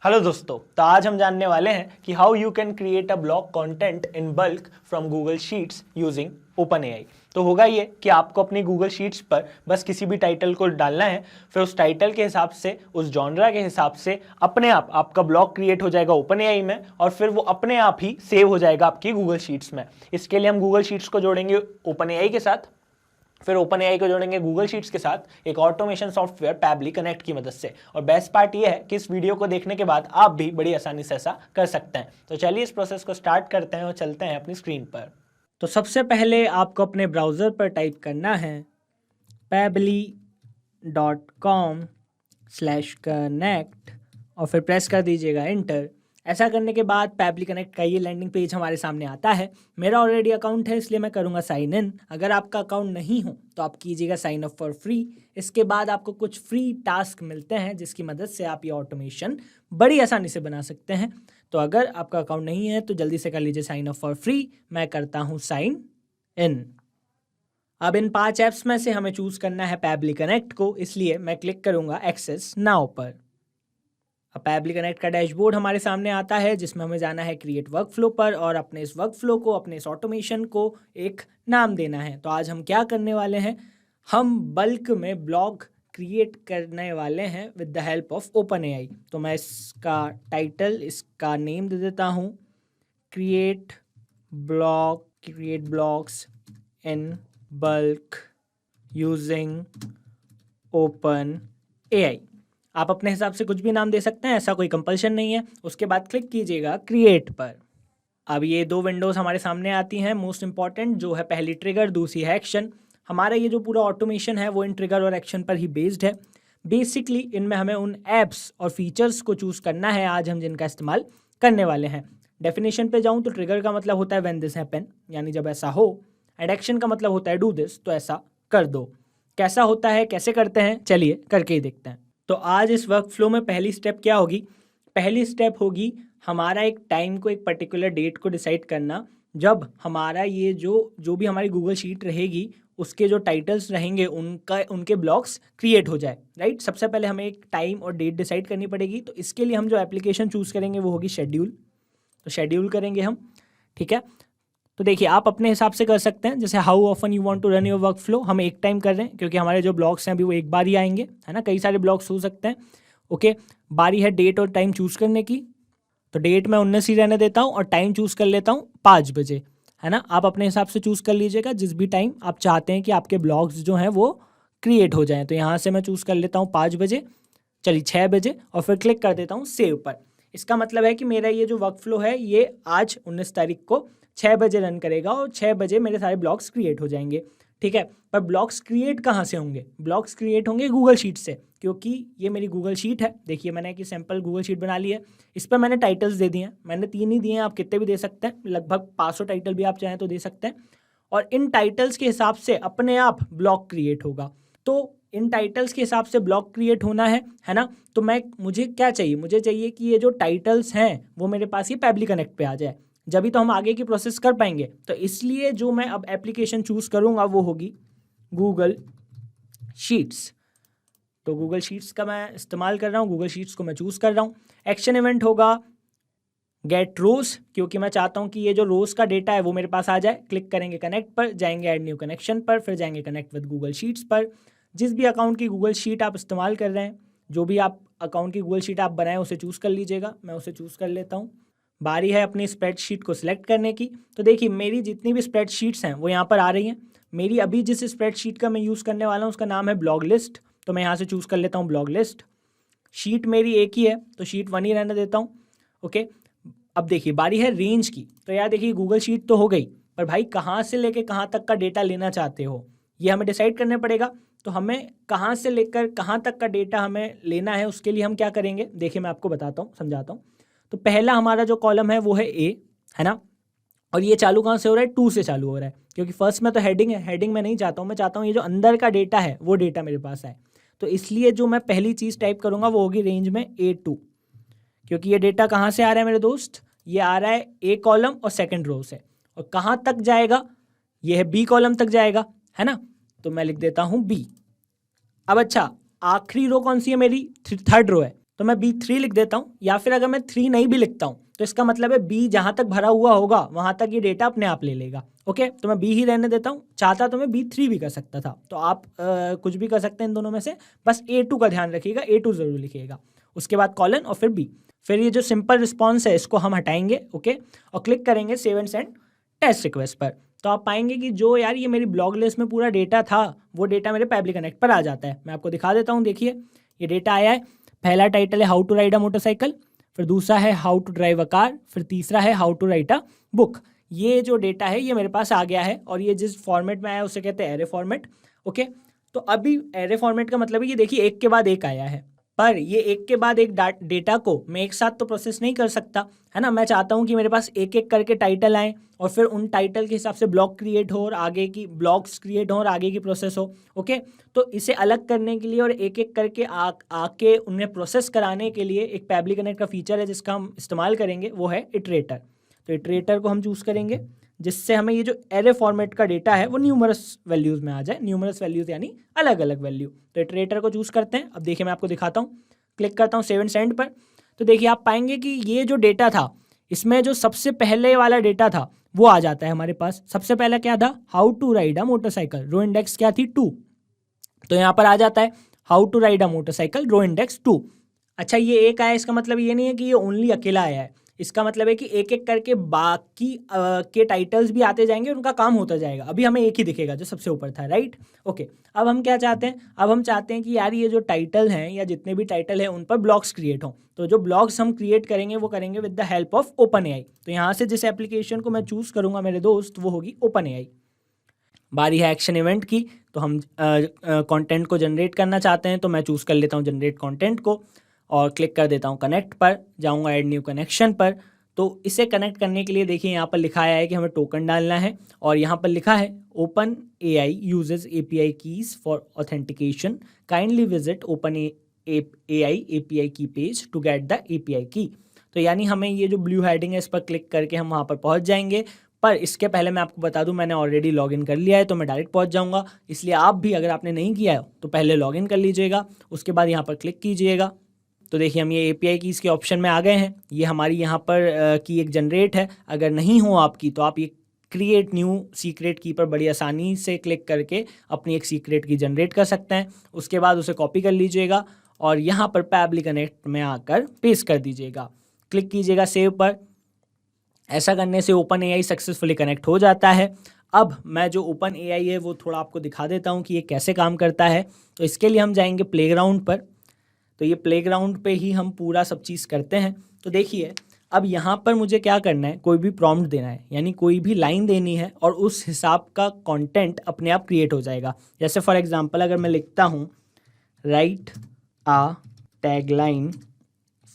Hello दोस्तों, तो आज हम जानने वाले हैं कि how you can create a blog content in bulk from Google sheets using OpenAI. तो होगा ये कि आपको अपनी गूगल शीट्स पर बस किसी भी टाइटल को डालना है, फिर उस टाइटल के हिसाब से, उस जॉनरा के हिसाब से अपने आप आपका ब्लॉग क्रिएट हो जाएगा ओपनएआई में और फिर वो अपने आप ही सेव हो जाएगा आपकी गूगल शीट्स में। इसके लिए हम गूगल शीट्स को जोड़ेंगे ओपनएआई के साथ, फिर ओपनएआई को जोड़ेंगे गूगल शीट्स के साथ एक ऑटोमेशन सॉफ्टवेयर पैबली कनेक्ट की मदद से। और बेस्ट पार्ट ये है कि इस वीडियो को देखने के बाद आप भी बड़ी आसानी से ऐसा कर सकते हैं। तो चलिए इस प्रोसेस को स्टार्ट करते हैं और चलते हैं अपनी स्क्रीन पर। तो सबसे पहले आपको अपने ब्राउज़र पर टाइप करना है pabbly.com/connect और फिर प्रेस कर दीजिएगा इंटर। ऐसा करने के बाद पैबली कनेक्ट का ये लैंडिंग पेज हमारे सामने आता है। मेरा ऑलरेडी अकाउंट है इसलिए मैं करूँगा साइन इन। अगर आपका अकाउंट नहीं हो तो आप कीजिएगा साइन अप फॉर फ्री। इसके बाद आपको कुछ फ्री टास्क मिलते हैं जिसकी मदद से आप ये ऑटोमेशन बड़ी आसानी से बना सकते हैं। तो अगर आपका अकाउंट नहीं है तो जल्दी से कर लीजिए साइन अप फॉर फ्री। मैं करता हूँ साइन इन। अब इन 5 ऐप्स में से हमें चूज़ करना है पैबली कनेक्ट को, इसलिए मैं क्लिक करूँगा एक्सेस नाउ पर। अब पैबली कनेक्ट का डैशबोर्ड हमारे सामने आता है जिसमें हमें जाना है क्रिएट वर्कफ्लो पर और अपने इस वर्कफ्लो को, अपने इस ऑटोमेशन को एक नाम देना है। तो आज हम क्या करने वाले हैं, हम बल्क में ब्लॉग क्रिएट करने वाले हैं with the help of OpenAI. तो मैं इसका टाइटल, इसका नेम दे देता हूँ create blogs in bulk using OpenAI. आप अपने हिसाब से कुछ भी नाम दे सकते हैं, ऐसा कोई कंपल्शन नहीं है। उसके बाद क्लिक कीजिएगा क्रिएट पर। अब ये 2 विंडोज़ हमारे सामने आती हैं। मोस्ट इंपॉर्टेंट जो है पहली ट्रिगर, दूसरी है एक्शन। हमारा ये जो पूरा ऑटोमेशन है वो इन ट्रिगर और एक्शन पर ही बेस्ड है। बेसिकली इनमें हमें उन ऐप्स और फीचर्स को चूज़ करना है आज हम जिनका इस्तेमाल करने वाले हैं। डेफिनेशन पे जाऊँ तो ट्रिगर का मतलब होता है व्हेन दिस हैपन, यानी जब ऐसा हो। एंड एक्शन का मतलब होता है डू दिस, तो ऐसा कर दो। कैसा होता है, कैसे करते हैं, चलिए करके ही देखते हैं। तो आज इस वर्क फ्लो में पहली स्टेप क्या होगी, पहली स्टेप होगी हमारा एक टाइम को, एक पर्टिकुलर डेट को डिसाइड करना जब हमारा ये जो भी हमारी गूगल शीट रहेगी उसके जो टाइटल्स रहेंगे उनके ब्लॉग्स क्रिएट हो जाए, राइट। सबसे पहले हमें एक टाइम और डेट डिसाइड करनी पड़ेगी। तो इसके लिए हम जो एप्लीकेशन चूज़ करेंगे वो होगी शेड्यूल। तो शेड्यूल करेंगे हम, ठीक है। तो देखिए आप अपने हिसाब से कर सकते हैं, जैसे how often you want to run your workflow. हम एक टाइम कर रहे हैं क्योंकि हमारे जो ब्लॉग्स हैं अभी वो एक बार ही आएंगे, है ना। कई सारे ब्लॉग्स हो सकते हैं, ओके। बारी है डेट और टाइम चूज़ करने की। तो डेट मैं 19 ही रहने देता हूँ और टाइम चूज़ कर लेता हूँ 5 बजे, है ना। आप अपने हिसाब से चूज़ कर लीजिएगा जिस भी टाइम आप चाहते हैं कि आपके ब्लॉग्स जो हैं वो क्रिएट हो जाएँ। तो यहाँ से मैं चूज़ कर लेता हूँ 5 बजे, चलिए 6 बजे, और फिर क्लिक कर देता हूँ सेव पर। इसका मतलब है कि मेरा ये जो वर्क फ्लो है ये आज 19 तारीख को 6 बजे रन करेगा और 6 बजे मेरे सारे ब्लॉग्स क्रिएट हो जाएंगे, ठीक है। पर ब्लॉग्स क्रिएट कहाँ से होंगे, ब्लॉग्स क्रिएट होंगे गूगल शीट से, क्योंकि ये मेरी गूगल शीट है। देखिए मैंने एक सैम्पल गूगल शीट बना ली है, इस पर मैंने टाइटल्स दे दिए हैं। मैंने 3 ही दिए हैं, आप कितने भी दे सकते हैं, लगभग 500 टाइटल भी आप चाहें तो दे सकते हैं। और इन टाइटल्स के हिसाब से अपने आप ब्लॉग क्रिएट होगा। तो इन टाइटल्स के हिसाब से ब्लॉग क्रिएट होना है ना। तो मुझे क्या चाहिए, मुझे चाहिए कि ये जो टाइटल्स हैं वो मेरे पास ये पैबली कनेक्ट पे आ जाए, जब तो हम आगे की प्रोसेस कर पाएंगे। तो इसलिए जो मैं अब एप्लीकेशन चूज़ करूँगा वो होगी गूगल शीट्स। तो गूगल शीट्स का मैं इस्तेमाल कर रहा हूँ, गूगल शीट्स को मैं चूज़ कर रहा हूँ। एक्शन इवेंट होगा गेट रोज, क्योंकि मैं चाहता हूँ कि ये जो रोज का डेटा है वो मेरे पास आ जाए। क्लिक करेंगे कनेक्ट पर, जाएंगे ऐड न्यू कनेक्शन पर, फिर जाएंगे कनेक्ट विद गूगल शीट्स पर। जिस भी अकाउंट की गूगल शीट आप इस्तेमाल कर रहे हैं, जो भी आप अकाउंट की गूगल शीट आप बनाएं उसे चूज़ कर लीजिएगा। मैं उसे चूज़ कर लेता हूँ। बारी है अपनी स्प्रेडशीट को सिलेक्ट करने की। तो देखिए मेरी जितनी भी स्प्रेडशीट्स हैं वो यहाँ पर आ रही हैं। मेरी अभी जिस स्प्रेडशीट का मैं यूज़ करने वाला हूँ उसका नाम है ब्लॉग लिस्ट। तो मैं यहाँ से चूज़ कर लेता हूँ ब्लॉग लिस्ट। शीट मेरी एक ही है तो शीट 1 ही रहने देता हूँ, ओके। अब देखिए बारी है रेंज की। तो यार देखिए गूगल शीट तो हो गई, पर भाई कहाँ से लेके कहाँ तक का डेटा लेना चाहते हो ये हमें डिसाइड करने पड़ेगा। तो हमें कहाँ से लेकर कहाँ तक का डेटा हमें लेना है उसके लिए हम क्या करेंगे, देखिए मैं आपको बताता हूँ, समझाता हूँ। तो पहला हमारा जो कॉलम है वो है ए, है ना। और ये चालू कहाँ से हो रहा है, 2 से चालू हो रहा है, क्योंकि फर्स्ट में तो हेडिंग है। हेडिंग में नहीं चाहता हूँ, मैं चाहता हूँ ये जो अंदर का डेटा है वो डेटा मेरे पास आए। तो इसलिए जो मैं पहली चीज़ टाइप करूँगा वो होगी रेंज में A2, क्योंकि ये डेटा कहाँ से आ रहा है मेरे दोस्त, ये आ रहा है ए कॉलम और सेकंड रो से। और कहाँ तक जाएगा, ये है बी कॉलम तक जाएगा, है ना। तो मैं लिख देता हूँ बी। अब अच्छा आखिरी रो कौन सी है मेरी, थर्ड रो है, तो मैं B3 लिख देता हूँ, या फिर अगर मैं 3 नहीं भी लिखता हूँ तो इसका मतलब है B जहाँ तक भरा हुआ होगा वहाँ तक ये डेटा अपने आप ले लेगा। ओके, तो मैं B ही रहने देता हूँ। चाहता तो मैं B3 भी कर सकता था, तो आप कुछ भी कर सकते हैं इन दोनों में से, बस A2 का ध्यान रखिएगा, A2 जरूर लिखिएगा, उसके बाद कॉलन और फिर B। फिर ये जो सिंपल रिस्पॉन्स है इसको हम हटाएंगे, ओके, और क्लिक करेंगे save and send test request पर। तो आप पाएंगे कि जो यार ये मेरी ब्लॉग लिस्ट में पूरा डेटा था वो डेटा मेरे पैबली कनेक्ट पर आ जाता है। मैं आपको दिखा देता हूँ, देखिए ये डेटा आया है। पहला टाइटल है how to ride a motorcycle, फिर दूसरा है how to drive a car, फिर तीसरा है how to write a book. ये जो डेटा है ये मेरे पास आ गया है, और ये जिस फॉर्मेट में आया है उसे कहते हैं एरे फॉर्मेट। ओके, तो अभी एरे फॉर्मेट का मतलब है ये देखिए एक के बाद एक आया है, पर ये एक के बाद एक डेटा को मैं एक साथ तो प्रोसेस नहीं कर सकता, है ना। मैं चाहता हूँ कि मेरे पास एक एक करके टाइटल आए और फिर उन टाइटल के हिसाब से ब्लॉग क्रिएट हो और आगे की ब्लॉग्स क्रिएट हो और आगे की प्रोसेस हो। ओके, तो इसे अलग करने के लिए और एक एक करके आके उन्हें प्रोसेस कराने के लिए एक पैबली कनेक्ट का फीचर है जिसका हम इस्तेमाल करेंगे, वो है इटरेटर। तो इटरेटर को हम चूज़ करेंगे जिससे हमें ये जो एरे फॉर्मेट का डेटा है वो न्यूमरस वैल्यूज़ में आ जाए। न्यूमरस वैल्यूज़ यानी अलग अलग वैल्यू। तो इटरेटर को चूज़ करते हैं। अब देखिए मैं आपको दिखाता हूँ, क्लिक करता हूँ सेव एंड सेंड पर। तो देखिए आप पाएंगे कि ये जो डेटा था इसमें जो सबसे पहले वाला डेटा था वो आ जाता है हमारे पास। सबसे पहला क्या था, how to ride a motorcycle, row index क्या थी 2, तो यहाँ पर आ जाता है how to ride a motorcycle row index 2। अच्छा, ये एक आया, इसका मतलब ये नहीं है कि ये ओनली अकेला आया है, इसका मतलब है कि एक एक करके बाकी के टाइटल्स भी आते जाएंगे, उनका काम होता जाएगा। अभी हमें एक ही दिखेगा जो सबसे ऊपर था, राइट। ओके, अब हम क्या चाहते हैं, अब हम चाहते हैं कि यार ये जो टाइटल हैं या जितने भी टाइटल हैं उन पर ब्लॉग्स क्रिएट हों। तो जो ब्लॉग्स हम क्रिएट करेंगे वो करेंगे with the help of open AI. तो यहाँ से जिस एप्लीकेशन को मैं चूज़ करूँगा मेरे दोस्त, वो होगी ओपन एआई। बारी है एक्शन इवेंट की, तो हम कंटेंट को जनरेट करना चाहते हैं, तो मैं चूज़ कर लेता हूँ जनरेट कंटेंट को और क्लिक कर देता हूँ कनेक्ट पर, जाऊँगा ऐड न्यू कनेक्शन पर। तो इसे कनेक्ट करने के लिए देखिए यहाँ पर लिखा आया है कि हमें टोकन डालना है, और यहाँ पर लिखा है open AI uses API keys for authentication, kindly visit open AI API key page to get the API key. तो यानी हमें ये जो ब्लू हेडिंग है इस पर क्लिक करके हम वहाँ पर पहुँच जाएंगे। पर इसके पहले मैं आपको बता दूं, मैंने ऑलरेडी लॉगिन कर लिया है तो मैं डायरेक्ट पहुंच जाऊंगा। इसलिए आप भी अगर आपने नहीं किया है तो पहले लॉगिन कर लीजिएगा, उसके बाद यहाँ पर क्लिक कीजिएगा। तो देखिए हम ये एपीआई कीज़ के ऑप्शन में आ गए हैं। ये हमारी यहाँ पर की एक जनरेट है। अगर नहीं हो आपकी तो आप ये क्रिएट न्यू सीक्रेट की पर बड़ी आसानी से क्लिक करके अपनी एक सीक्रेट की जनरेट कर सकते हैं। उसके बाद उसे कॉपी कर लीजिएगा और यहाँ पर पैबली कनेक्ट में आकर पेस्ट कर दीजिएगा। क्लिक कीजिएगा सेव पर। ऐसा करने से ओपन एआई सक्सेसफुली कनेक्ट हो जाता है। अब मैं जो ओपन एआई है वो थोड़ा आपको दिखा देता हूँ कि ये कैसे काम करता है। तो इसके लिए हम जाएंगे प्लेग्राउंड पर। तो ये प्लेग्राउंड पे ही हम पूरा सब चीज़ करते हैं। तो देखिए अब यहाँ पर मुझे क्या करना है, कोई भी प्रॉम्प्ट देना है, यानी कोई भी लाइन देनी है और उस हिसाब का कंटेंट अपने आप क्रिएट हो जाएगा। जैसे फॉर एग्जांपल अगर मैं लिखता हूँ write a tagline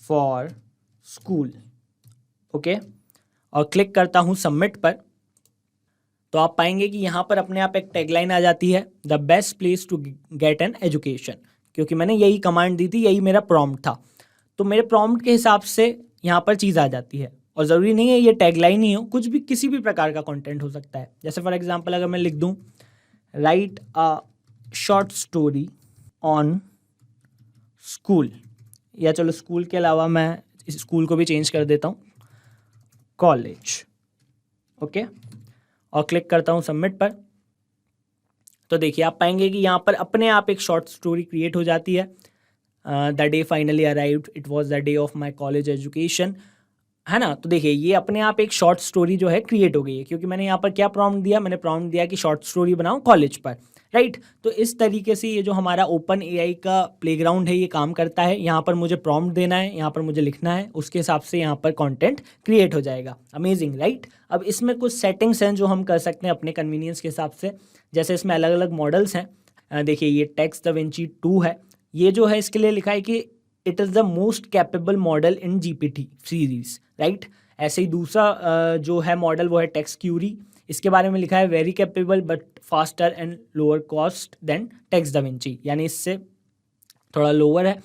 for school, okay, और क्लिक करता हूँ सबमिट पर, तो आप पाएंगे कि यहाँ पर अपने आप एक टैगलाइन आ जाती है, the best place to get an education, क्योंकि मैंने यही कमांड दी थी, यही मेरा प्रॉम्प्ट था। तो मेरे प्रॉम्प्ट के हिसाब से यहाँ पर चीज़ आ जाती है। और ज़रूरी नहीं है ये टैगलाइन ही हो, कुछ भी किसी भी प्रकार का कंटेंट हो सकता है। जैसे फॉर एग्जांपल अगर मैं लिख दूँ right a short story on school, या चलो स्कूल के अलावा मैं स्कूल को भी चेंज कर देता हूँ कॉलेज, ओके, और क्लिक करता हूँ सबमिट पर। तो देखिए आप पाएंगे कि यहाँ पर अपने आप एक शॉर्ट स्टोरी क्रिएट हो जाती है। The day finally arrived, it was the day of my college education, है ना। तो देखिए ये अपने आप एक शॉर्ट स्टोरी जो है क्रिएट हो गई है, क्योंकि मैंने यहाँ पर क्या प्रॉम्प्ट दिया, मैंने प्रॉम्प्ट दिया कि शॉर्ट स्टोरी बनाओ कॉलेज पर, राइट। तो इस तरीके से ये जो हमारा ओपन एआई का प्लेग्राउंड है ये काम करता है। यहाँ पर मुझे प्रॉम्प्ट देना है, यहाँ पर मुझे लिखना है, उसके हिसाब से यहाँ पर कंटेंट क्रिएट हो जाएगा। Amazing, right. अब इसमें कुछ सेटिंग्स हैं जो हम कर सकते हैं अपने कन्वीनियंस के हिसाब से। जैसे इसमें अलग अलग मॉडल्स हैं। देखिए ये टेक्स्ट दा विंची 2 है। ये जो है इसके लिए लिखा है कि it is the most capable model in GPT series, right. ऐसे ही दूसरा जो है मॉडल वो है टेक्स्ट क्यूरी। इसके बारे में लिखा है very capable but faster and lower cost than text da Vinci, यानी इससे थोड़ा लोअर है।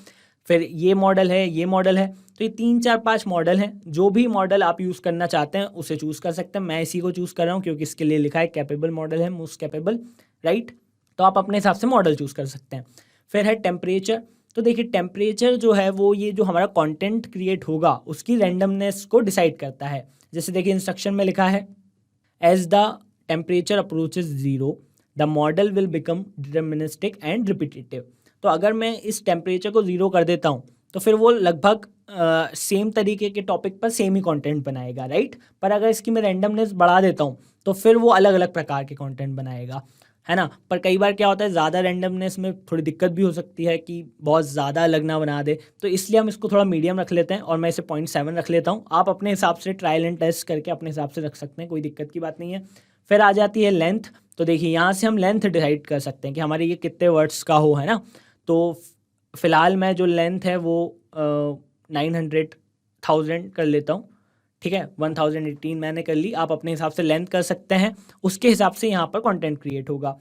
फिर ये मॉडल है, ये मॉडल है। तो ये 3 4 5 मॉडल हैं। जो भी मॉडल आप यूज़ करना चाहते हैं उसे चूज़ कर सकते हैं। मैं इसी को चूज़ कर रहा हूँ क्योंकि इसके लिए लिखा है कैपेबल मॉडल है, मोस्ट कैपेबल, राइट। तो आप अपने हिसाब से मॉडल चूज़ कर सकते हैं। फिर है टेम्परेचर। तो देखिए टेम्परेचर जो है वो ये जो हमारा कंटेंट क्रिएट होगा उसकी रैंडमनेस को डिसाइड करता है। जैसे देखिए इंस्ट्रक्शन में लिखा है as the temperature approaches zero the model will become deterministic and repetitive. तो अगर मैं इस टेम्परेचर को ज़ीरो कर देता हूँ तो फिर वो लगभग सेम तरीके के टॉपिक पर सेम ही कंटेंट बनाएगा, राइट। पर अगर इसकी मैं रैंडमनेस बढ़ा देता हूँ तो फिर वो अलग अलग प्रकार के कंटेंट बनाएगा, है ना। पर कई बार क्या होता है ज़्यादा रैंडमनेस में थोड़ी दिक्कत भी हो सकती है कि बहुत ज़्यादा अलग ना बना दे, तो इसलिए हम इसको थोड़ा मीडियम रख लेते हैं और मैं इसे 0.7 रख लेता हूँ। आप अपने हिसाब से ट्रायल एंड टेस्ट करके अपने हिसाब से रख सकते हैं, कोई दिक्कत की बात नहीं है। फिर आ जाती है लेंथ। तो देखिए यहाँ से हम लेंथ डिसाइड कर सकते हैं कि हमारे ये कितने वर्ड्स का हो, है ना। तो फ़िलहाल मैं जो लेंथ है वो 900,000 कर लेता हूँ, ठीक है। 1018 मैंने कर ली, आप अपने हिसाब से लेंथ कर सकते हैं, उसके हिसाब से यहाँ पर कंटेंट क्रिएट होगा।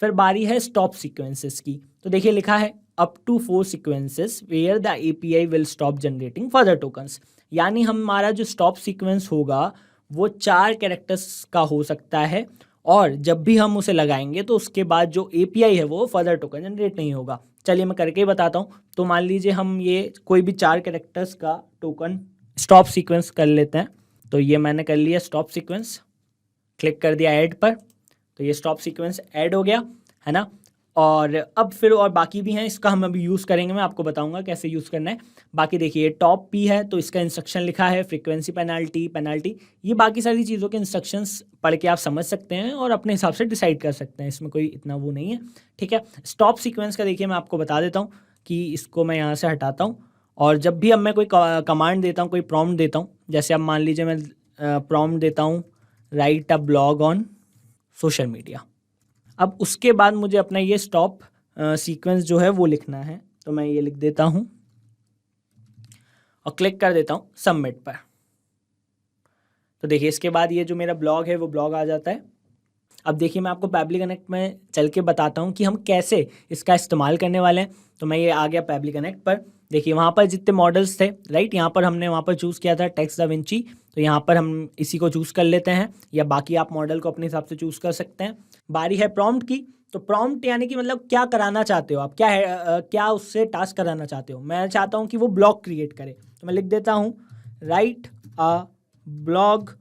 फिर बारी है स्टॉप सीक्वेंसेस की। तो देखिए लिखा है up to 4 sequences where the API will stop generating further tokens. यानी हमारा जो स्टॉप सीक्वेंस होगा वो 4 कैरेक्टर्स का हो सकता है और जब भी हम उसे लगाएंगे तो उसके बाद जो एपीआई है वो फर्दर टोकन जनरेट नहीं होगा। चलिए मैं करके ही बताता हूँ। तो मान लीजिए हम ये कोई भी 4 कैरेक्टर्स का टोकन स्टॉप सीक्वेंस कर लेते हैं। तो ये मैंने कर लिया स्टॉप सीक्वेंस, क्लिक कर दिया ऐड पर, तो ये स्टॉप सीक्वेंस ऐड हो गया, है ना। और अब फिर और बाकी भी हैं, इसका हम अभी यूज़ करेंगे, मैं आपको बताऊंगा कैसे यूज़ करना है। बाकी देखिए टॉप पी है तो इसका इंस्ट्रक्शन लिखा है फ्रीक्वेंसी पेनाल्टी, ये बाकी सारी चीज़ों के इंस्ट्रक्शंस पढ़ के आप समझ सकते हैं और अपने हिसाब से डिसाइड कर सकते हैं, इसमें कोई इतना वो नहीं है, ठीक है। स्टॉप सीक्वेंस का देखिए मैं आपको बता देता हूँ कि इसको मैं यहाँ से हटाता हूँ और जब भी अब मैं कोई कमांड देता हूँ, कोई प्रॉम्प्ट देता हूँ, जैसे अब मान लीजिए मैं प्रॉम्प्ट देता हूँ right a blog on social media. अब उसके बाद मुझे अपना ये स्टॉप सीक्वेंस जो है वो लिखना है, तो मैं ये लिख देता हूँ और क्लिक कर देता हूँ सबमिट पर। तो देखिए इसके बाद ये जो मेरा ब्लॉग है वो ब्लॉग आ जाता है। अब देखिए मैं आपको पैब्लिक कनेक्ट में चल के बताता हूँ कि हम कैसे इसका इस्तेमाल करने वाले हैं। तो मैं ये आ गया पैब्लिक कनेक्ट पर। देखिए वहाँ पर जितने मॉडल्स थे, राइट, यहाँ पर हमने वहाँ पर चूज़ किया था टेक्स्ट दा विंची, तो यहाँ पर हम इसी को चूज़ कर लेते हैं, या बाकी आप मॉडल को अपने हिसाब से चूज़ कर सकते हैं। बारी है प्रॉम्प्ट की। तो प्रॉम्प्ट यानी कि मतलब क्या कराना चाहते हो आप, क्या है क्या उससे टास्क कराना चाहते हो। मैं चाहता हूँ कि वो ब्लॉग क्रिएट करे, तो मैं लिख देता हूँ राइट अ ब्लॉग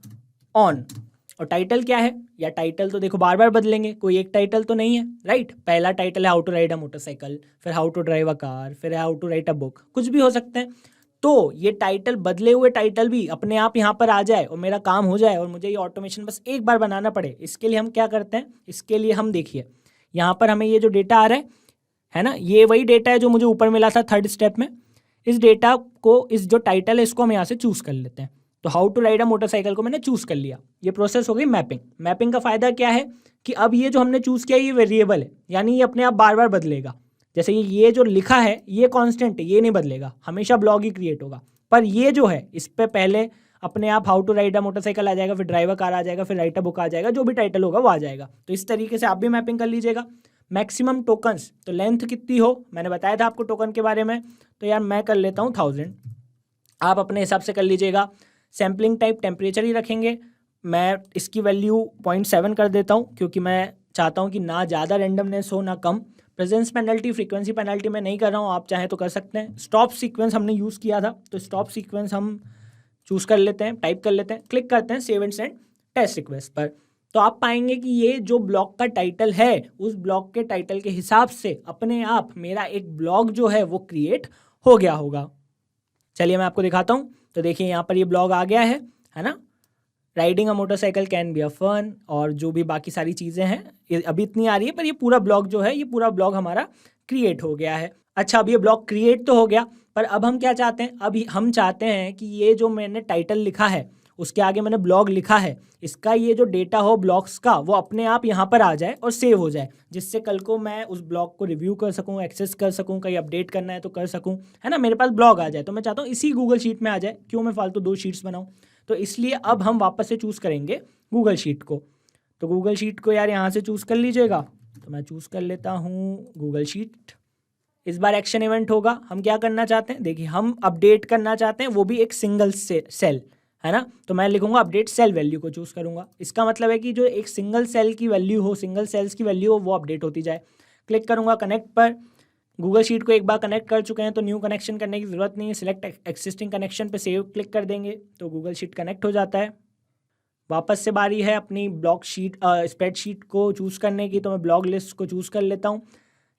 ऑन, और टाइटल क्या है, या टाइटल तो देखो बार बार बदलेंगे, कोई एक टाइटल तो नहीं है, राइट। पहला टाइटल है how to ride a motorcycle, फिर how to drive a car, फिर how to write a book, कुछ भी हो सकते हैं। तो ये टाइटल, बदले हुए टाइटल भी अपने आप यहाँ पर आ जाए और मेरा काम हो जाए और मुझे ये ऑटोमेशन बस एक बार बनाना पड़े, इसके लिए हम क्या करते हैं, इसके लिए हम देखिए यहाँ पर हमें ये जो डेटा आ रहा है ना, ये वही डेटा है जो मुझे ऊपर मिला था थर्ड स्टेप में। इस डेटा को, इस जो टाइटल है इसको हम यहाँ से चूज़ कर लेते हैं। तो how to ride a motorcycle को मैंने चूज़ कर लिया, ये प्रोसेस हो गई मैपिंग। मैपिंग का फ़ायदा क्या है कि अब ये जो हमने चूज़ किया ये वेरिएबल है, यानी ये अपने आप बार बार बदलेगा। जैसे ये जो लिखा है ये कांस्टेंट है, ये नहीं बदलेगा, हमेशा ब्लॉग ही क्रिएट होगा। पर ये जो है इस पर पहले अपने आप how to ride a motorcycle आ जाएगा, फिर ड्राइवर कार आ जाएगा, फिर राइट अ बुक आ जाएगा, जो भी टाइटल होगा वो आ जाएगा। तो इस तरीके से आप भी मैपिंग कर लीजिएगा। मैक्सिमम टोकन्स, तो लेंथ कितनी हो मैंने बताया था आपको टोकन के बारे में, तो यार मैं कर लेता हूँ 1000, आप अपने हिसाब से कर लीजिएगा। सैम्पलिंग टाइप टेम्परेचर ही रखेंगे, मैं इसकी वैल्यू 0.7 कर देता हूँ क्योंकि मैं चाहता हूँ कि ना ज़्यादा रेंडमनेस हो ना कम। प्रेजेंस पेनल्टी, फ्रीक्वेंसी पेनल्टी मैं नहीं कर रहा हूँ, आप चाहें तो कर सकते हैं। स्टॉप सीक्वेंस हमने यूज़ किया था, तो स्टॉप सीक्वेंस हम चूज़ कर लेते हैं, टाइप कर लेते हैं, क्लिक करते हैं save and send test request पर। तो आप पाएंगे कि ये जो ब्लॉग का टाइटल है उस ब्लॉग के टाइटल के हिसाब से अपने आप मेरा एक ब्लॉग जो है वो क्रिएट हो गया होगा। चलिए मैं आपको दिखाता हूँ। तो देखिए यहाँ पर ये ब्लॉग आ गया है ना। Riding a motorcycle can be a fun, और जो भी बाकी सारी चीज़ें हैं ये अभी इतनी आ रही है, पर ये पूरा ब्लॉग जो है, ये पूरा ब्लॉग हमारा क्रिएट हो गया है। अच्छा, अब ये ब्लॉग क्रिएट तो हो गया, पर अब हम क्या चाहते हैं, अभी हम चाहते हैं कि ये जो मैंने टाइटल लिखा है उसके आगे मैंने ब्लॉग लिखा है, इसका ये जो डेटा हो ब्लॉग्स का वो अपने आप यहाँ पर आ जाए और सेव हो जाए, जिससे कल को मैं उस ब्लॉग को रिव्यू कर सकूँ, एक्सेस कर सकूँ, कहीं अपडेट करना है तो कर सकूँ, है ना। मेरे पास ब्लॉग आ जाए, तो मैं चाहता हूँ इसी गूगल शीट में आ जाए, क्यों मैं फालतू 2 शीट्स बनाऊँ। तो इसलिए अब हम वापस से चूज़ करेंगे गूगल शीट को। तो गूगल शीट को यार यहाँ से चूज़ कर लीजिएगा, तो मैं चूज़ कर लेता हूँ गूगल शीट। इस बार एक्शन इवेंट होगा, हम क्या करना चाहते हैं, देखिए हम अपडेट करना चाहते हैं, वो भी एक सिंगल सेल, है ना। तो मैं लिखूंगा अपडेट सेल वैल्यू को चूज़ करूंगा। इसका मतलब है कि जो एक सिंगल सेल की वैल्यू हो, सिंगल सेल्स की वैल्यू हो, वो अपडेट होती जाए। क्लिक करूंगा कनेक्ट पर, गूगल शीट को एक बार कनेक्ट कर चुके हैं तो न्यू कनेक्शन करने की ज़रूरत नहीं है। सिलेक्ट एक्सिस्टिंग कनेक्शन पे सेव क्लिक कर देंगे तो गूगल शीट कनेक्ट हो जाता है। वापस से बारी है अपनी ब्लॉग शीट स्प्रेडशीट को चूज़ करने की, तो मैं ब्लॉग लिस्ट को चूज़ कर लेता हूँ।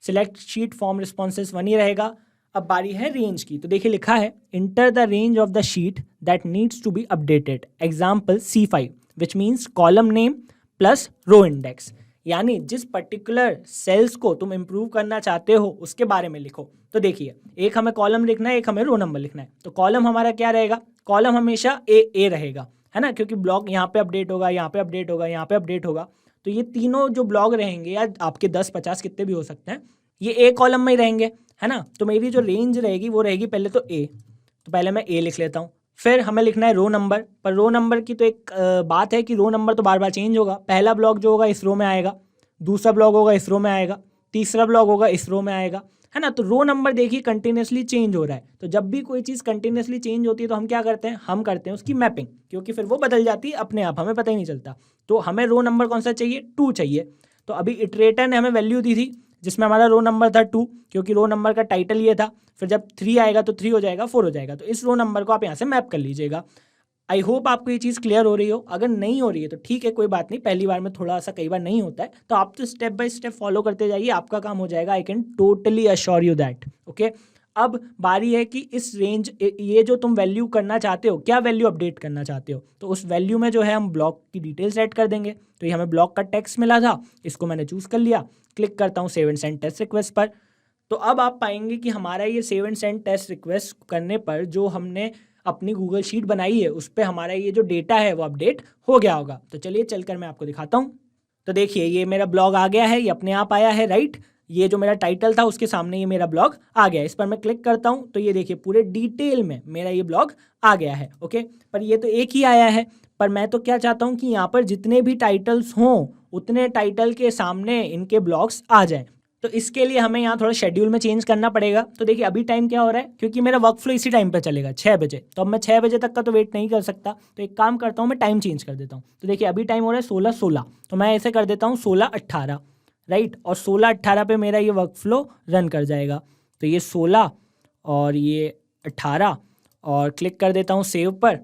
सिलेक्ट शीट फॉर्म रिस्पॉन्सेस 1 ही रहेगा। अब बारी है रेंज की, तो देखिए लिखा है enter the range of the sheet that needs to be updated, example C5, which means column name plus row index, यानी जिस पर्टिकुलर सेल्स को तुम इंप्रूव करना चाहते हो उसके बारे में लिखो। तो देखिए एक हमें कॉलम लिखना है, एक हमें रो नंबर लिखना है। तो कॉलम हमारा क्या रहेगा, कॉलम हमेशा ए रहेगा, है ना, क्योंकि ब्लॉग यहाँ पे अपडेट होगा, यहाँ पे अपडेट होगा, यहाँ पे अपडेट होगा। तो ये तीनों जो ब्लॉग रहेंगे या आपके 10-50 कितने भी हो सकते हैं, ये ए कॉलम में ही रहेंगे, है ना। तो मेरी जो रेंज रहेगी वो रहेगी पहले तो ए, तो पहले मैं ए लिख लेता हूँ। फिर हमें लिखना है रो नंबर, पर रो नंबर की तो एक बात है कि रो नंबर तो बार बार चेंज होगा। पहला ब्लॉग जो होगा इस रो में आएगा, दूसरा ब्लॉग होगा इस रो में आएगा, तीसरा ब्लॉग होगा इस रो में आएगा, है ना। तो रो नंबर देखिए कंटिन्यूसली चेंज हो रहा है। तो जब भी कोई चीज़ कंटिन्यूसली चेंज होती है तो हम क्या करते हैं, हम करते हैं उसकी मैपिंग, क्योंकि फिर वो बदल जाती है अपने आप, हमें पता ही नहीं चलता। तो हमें रो नंबर कौन सा चाहिए, 2 चाहिए। तो अभी इटरेटर ने हमें वैल्यू दी थी जिसमें हमारा रो नंबर था 2, क्योंकि रो नंबर का टाइटल ये था। फिर जब 3 आएगा तो 3 हो जाएगा, 4 हो जाएगा। तो इस रो नंबर को आप यहाँ से मैप कर लीजिएगा। आई होप आपको ये चीज़ क्लियर हो रही हो। अगर नहीं हो रही है तो ठीक है, कोई बात नहीं, पहली बार में थोड़ा सा कई बार नहीं होता है, तो आप तो स्टेप बाय स्टेप फॉलो करते जाइए, आपका काम हो जाएगा। I can totally assure you that. Okay, अब बारी है कि इस रेंज, ये जो तुम वैल्यू करना चाहते हो, क्या वैल्यू अपडेट करना चाहते हो, तो उस वैल्यू में जो है हम ब्लॉक की डिटेल्स ऐड कर देंगे। तो ये हमें ब्लॉक का टेक्स्ट मिला था, इसको मैंने चूज़ कर लिया। क्लिक करता हूँ save and send test request पर। तो अब आप पाएंगे कि हमारा ये save and send test request करने पर जो हमने अपनी गूगल शीट बनाई है उस पर हमारा ये जो डेटा है वो अपडेट हो गया होगा। तो चलिए चलकर मैं आपको दिखाता हूँ। तो देखिए ये मेरा ब्लॉग आ गया है, ये अपने आप आया है, राइट। ये जो मेरा टाइटल था उसके सामने ये मेरा ब्लॉग आ गया है। इस पर मैं क्लिक करता हूँ तो ये देखिए पूरे डिटेल में मेरा ये ब्लॉग आ गया है। ओके, पर ये तो एक ही आया है, पर मैं तो क्या चाहता हूँ कि यहाँ पर जितने भी टाइटल्स हों उतने टाइटल के सामने इनके ब्लॉग्स आ जाएं। तो इसके लिए हमें यहाँ थोड़ा शेड्यूल में चेंज करना पड़ेगा। तो देखिए अभी टाइम क्या हो रहा है, क्योंकि मेरा वर्क फ्लो इसी टाइम पे चलेगा 6 बजे, तो अब मैं 6 बजे तक का तो वेट नहीं कर सकता। तो एक काम करता हूँ, मैं टाइम चेंज कर देता हूँ। तो देखिए अभी टाइम हो रहा है 16:16, तो मैं ऐसे कर देता हूँ 16:18, राइट। और 16:18 पे मेरा ये वर्क फ्लो रन कर जाएगा। तो ये 16 और ये 18 और क्लिक कर देता हूँ सेव पर,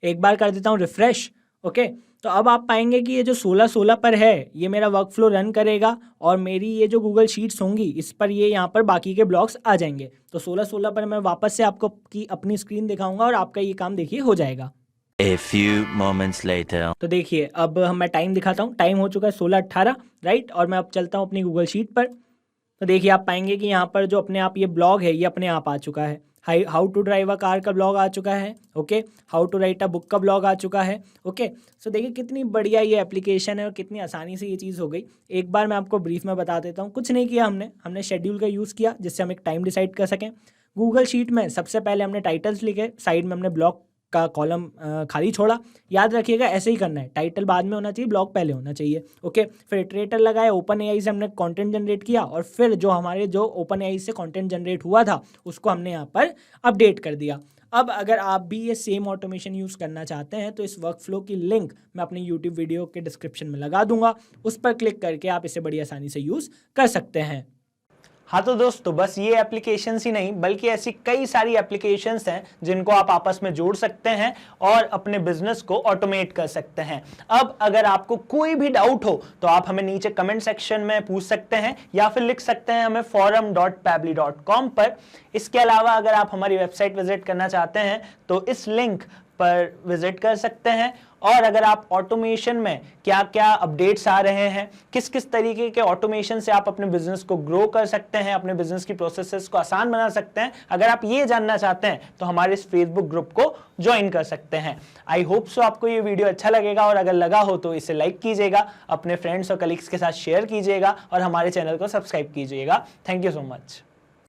एक बार कर देता हूँ रिफ्रेश। ओके, तो अब आप पाएंगे कि ये जो 16:16 पर है ये मेरा वर्क फ्लो रन करेगा और मेरी ये जो गूगल शीट्स होंगी इस पर ये यहाँ पर बाकी के ब्लॉग्स आ जाएंगे। तो 16:16 पर मैं वापस से आपको की अपनी स्क्रीन दिखाऊंगा और आपका ये काम देखिए हो जाएगा। A few moments later. तो देखिए अब मैं टाइम दिखाता हूँ, टाइम हो चुका है 16:18, राइट। और मैं अब चलता हूँ अपनी गूगल शीट पर। तो देखिए आप पाएंगे कि यहाँ पर जो अपने आप ये ब्लॉग है ये अपने आप आ चुका है। How to drive a car का ब्लॉग आ चुका है। Okay, how to write a book का ब्लॉग आ चुका है। ओके, सो देखिए कितनी बढ़िया ये एप्लीकेशन है और कितनी आसानी से ये चीज़ हो गई। एक बार मैं आपको ब्रीफ में बता देता हूँ। कुछ नहीं किया हमने शेड्यूल का यूज़ किया जिससे हम एक टाइम डिसाइड कर सकें। गूगल शीट में सबसे पहले हमने टाइटल्स लिखे, साइड में हमने ब्लॉग का कॉलम खाली छोड़ा। याद रखिएगा ऐसे ही करना है, टाइटल बाद में होना चाहिए, ब्लॉग पहले होना चाहिए। ओके, फिर इटरेटर लगाया, ओपन एआई से हमने कंटेंट जनरेट किया और फिर जो हमारे जो ओपन एआई से कंटेंट जनरेट हुआ था उसको हमने यहाँ पर अपडेट कर दिया। अब अगर आप भी ये सेम ऑटोमेशन यूज़ करना चाहते हैं तो इस वर्क फ्लो की लिंक मैं अपने यूट्यूब वीडियो के डिस्क्रिप्शन में लगा दूंगा, उस पर क्लिक करके आप इसे बड़ी आसानी से यूज़ कर सकते हैं। हाँ तो दोस्तों बस ये एप्लीकेशंस ही नहीं बल्कि ऐसी कई सारी एप्लीकेशंस हैं जिनको आप आपस में जोड़ सकते हैं और अपने बिजनेस को ऑटोमेट कर सकते हैं। अब अगर आपको कोई भी डाउट हो तो आप हमें नीचे कमेंट सेक्शन में पूछ सकते हैं या फिर लिख सकते हैं हमें forum.pabbly.com पर। इसके अलावा अगर आप हमारी वेबसाइट विजिट करना चाहते हैं तो इस लिंक पर विजिट कर सकते हैं। और अगर आप ऑटोमेशन में क्या क्या अपडेट्स आ रहे हैं, किस किस तरीके के ऑटोमेशन से आप अपने बिजनेस को ग्रो कर सकते हैं, अपने बिजनेस की प्रोसेसेस को आसान बना सकते हैं, अगर आप ये जानना चाहते हैं तो हमारे इस फेसबुक ग्रुप को ज्वाइन कर सकते हैं। आई होप सो आपको ये वीडियो अच्छा लगेगा और अगर लगा हो तो इसे लाइक कीजिएगा, अपने फ्रेंड्स और कलीग्स के साथ शेयर कीजिएगा और हमारे चैनल को सब्सक्राइब कीजिएगा। Thank you so much.